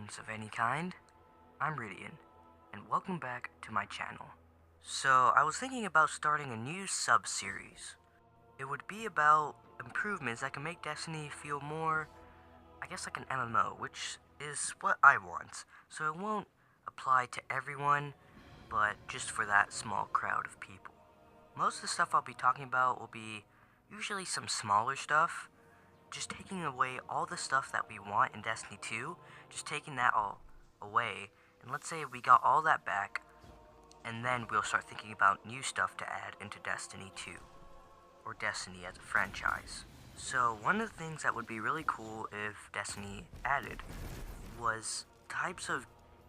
disturbance of any kind. I'm Ridian, and welcome back to my channel. So, I was thinking about starting a new sub-series. It would be about improvements that can make Destiny feel more, I guess, like an MMO, which is what I want. So it won't apply to everyone, but just for that small crowd of people. Most of the stuff I'll be talking about will be usually some smaller stuff, just taking away all the stuff that we want in Destiny 2, just taking that all away, and let's say we got all that back, and then we'll start thinking about new stuff to add into Destiny 2, or Destiny as a franchise. So one of the things that would be really cool if Destiny added was types of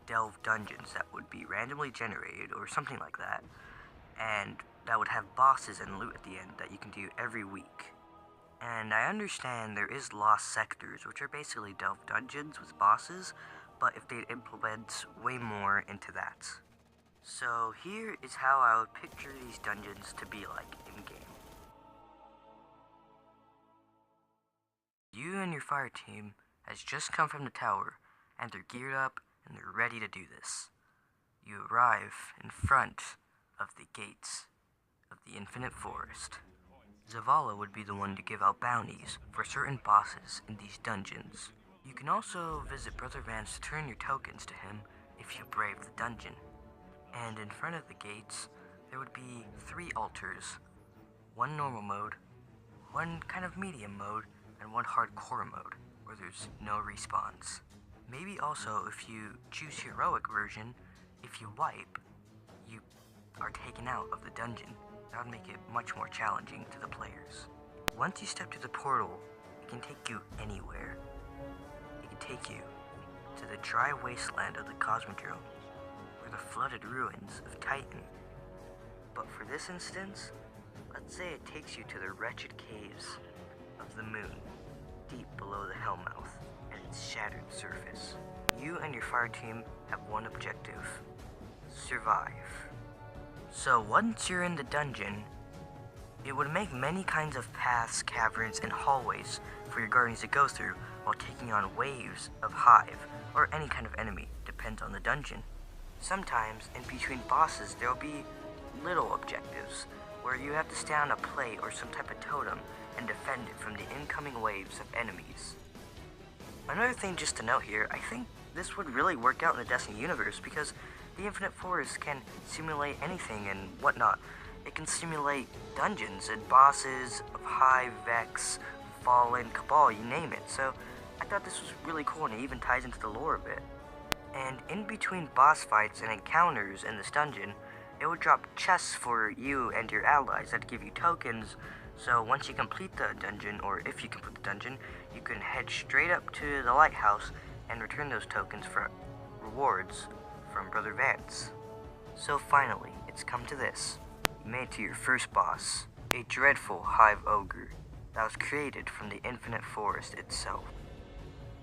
delve dungeons that would be randomly generated or something like that, and that would have bosses and loot at the end that you can do every week. And I understand there is lost sectors, which are basically delve dungeons with bosses, but if they'd implement way more into that. So here is how I would picture these dungeons to be like in-game. You and your fire team has just come from the tower, and they're geared up and they're ready to do this. You arrive in front of the gates of the Infinite Forest. Zavala would be the one to give out bounties for certain bosses in these dungeons. You can also visit Brother Vance to turn your tokens to him if you brave the dungeon. And in front of the gates, there would be 3 altars. One normal mode, one kind of medium mode, and one hardcore mode, where there's no respawns. Maybe also, if you choose heroic version, if you wipe, you are taken out of the dungeon. That would make it much more challenging to the players. Once you step to the portal, it can take you anywhere. It can take you to the dry wasteland of the Cosmodrome, or the flooded ruins of Titan. But for this instance, let's say it takes you to the wretched caves of the moon, deep below the Hellmouth and its shattered surface. You and your fire team have one objective: survive. So once you're in the dungeon, it would make many kinds of paths, caverns, and hallways for your guardians to go through while taking on waves of hive, or any kind of enemy, depends on the dungeon. Sometimes, in between bosses, there will be little objectives, where you have to stand on a plate or some type of totem and defend it from the incoming waves of enemies. Another thing just to note here, I think this would really work out in the Destiny universe because the Infinite Forest can simulate anything and whatnot. It can simulate dungeons and bosses of Hive, Vex, Fallen, Cabal, you name it. So I thought this was really cool, and it even ties into the lore a bit. And in between boss fights and encounters in this dungeon, it would drop chests for you and your allies that give you tokens. So once you complete the dungeon, or if you complete the dungeon, you can head straight up to the lighthouse and return those tokens for rewards from Brother Vance. So finally, it's come to this. You made it to your first boss, a dreadful Hive Ogre that was created from the Infinite Forest itself.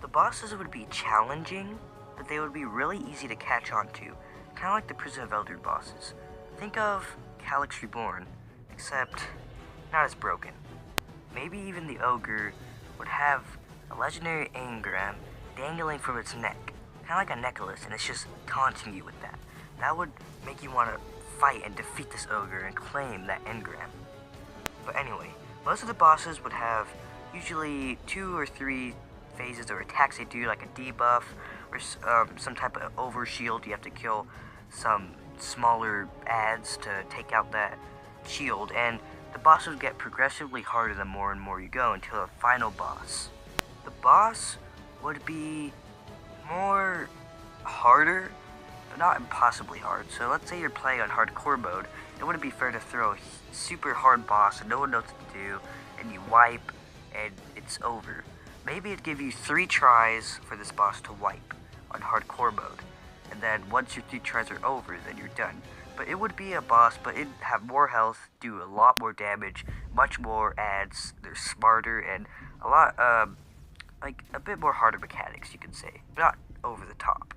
The bosses would be challenging, but they would be really easy to catch on to, kind of like the Prison of Eldar bosses. Think of Calyx Reborn, except not as broken. Maybe even the ogre would have a legendary engram dangling from its neck, kind of like a necklace, and it's just taunting you with that. That would make you want to fight and defeat this ogre and claim that engram. But anyway, most of the bosses would have usually 2 or 3 phases or attacks they do, like a debuff or some type of overshield. You have to kill some smaller adds to take out that shield, and the bosses get progressively harder the more and more you go until the final boss. The boss would be more harder, but not impossibly hard. So let's say you're playing on hardcore mode, it wouldn't be fair to throw a super hard boss and no one knows what to do, and you wipe and it's over. Maybe it'd give you 3 tries for this boss to wipe on hardcore mode, and then once your 3 tries are over, then you're done. But it would be a boss, but it'd have more health, do a lot more damage, much more adds, they're smarter, and a lot, like a bit more harder mechanics, you could say, but not over the top.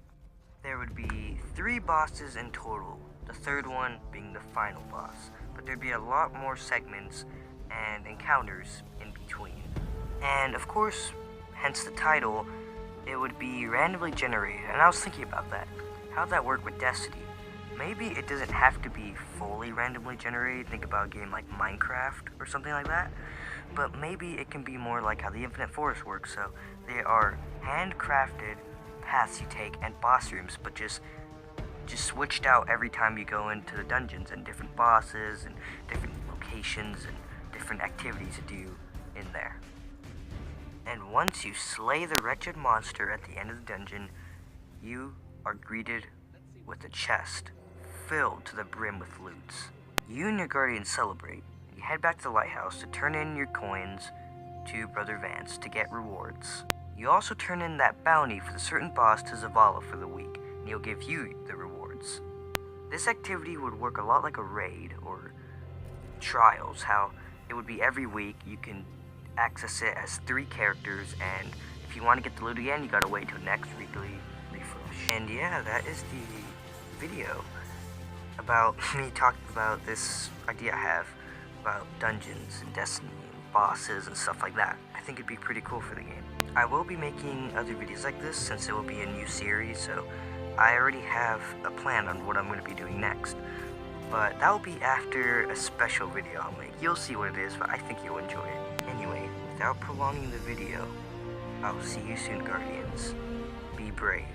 There would be 3 bosses in total, the 3rd one being the final boss, but there'd be a lot more segments and encounters in between. And of course, hence the title, it would be randomly generated, and I was thinking about that. How'd that work with Destiny? Maybe it doesn't have to be fully randomly generated, think about a game like Minecraft or something like that, but maybe it can be more like how the Infinite Forest works, so they are handcrafted paths you take and boss rooms, but just switched out every time you go into the dungeons, and different bosses and different locations and different activities to do in there. And once you slay the wretched monster at the end of the dungeon, you are greeted with a chest filled to the brim with loots. You and your guardian celebrate. You head back to the lighthouse to turn in your coins to Brother Vance to get rewards. You also turn in that bounty for the certain boss to Zavala for the week, and he'll give you the rewards. This activity would work a lot like a raid or trials, how it would be every week. You can access it as 3 characters, and if you want to get the loot again, you gotta wait till next weekly refresh. And yeah, that is the video about me talking about this idea I have about dungeons and Destiny and bosses and stuff like that. I think it'd be pretty cool for the game. I will be making other videos like this since it will be a new series, so I already have a plan on what I'm going to be doing next. But that will be after a special video I'll make. You'll see what it is, but I think you'll enjoy it. Anyway, without prolonging the video, I'll see you soon, Guardians. Be brave.